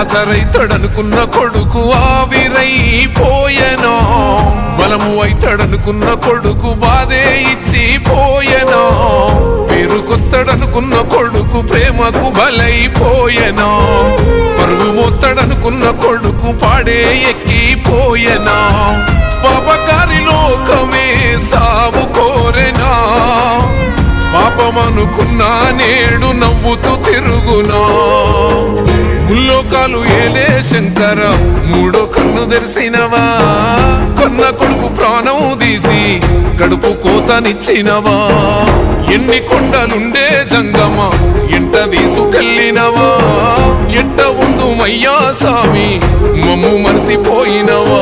ఆసరైతడనుకున్న కొడుకు ఆవిరైపోయెనా, బలము అయితడనుకున్న కొడుకు బాధే ఇచ్చిపోయెనా, పేరుకొస్తాడనుకున్న కొడుకు ప్రేమకు బలైపోయెనా, పరుగు మోస్తాడనుకున్న కొడుకు పాడే ఎక్కిపోయెనా, పాపకారి లోకమే సాగు కోరెనా, పాపమనుకున్నా నేడు నవ్వుతూ తిరుగునా. ముల్లోకాలు ఏలే శంకర మూడో కన్ను తెరిసినవా, కొన్న కొడుకు ప్రాణం తీసి కడుపు కోతనిచ్చినవా, ఎన్ని కొండలుండే జంగమ ఎంట తీసుకెళ్ళినవా, ఎంట ఉందు మయ్యా సామి మమ్ము మరిసిపోయినవా.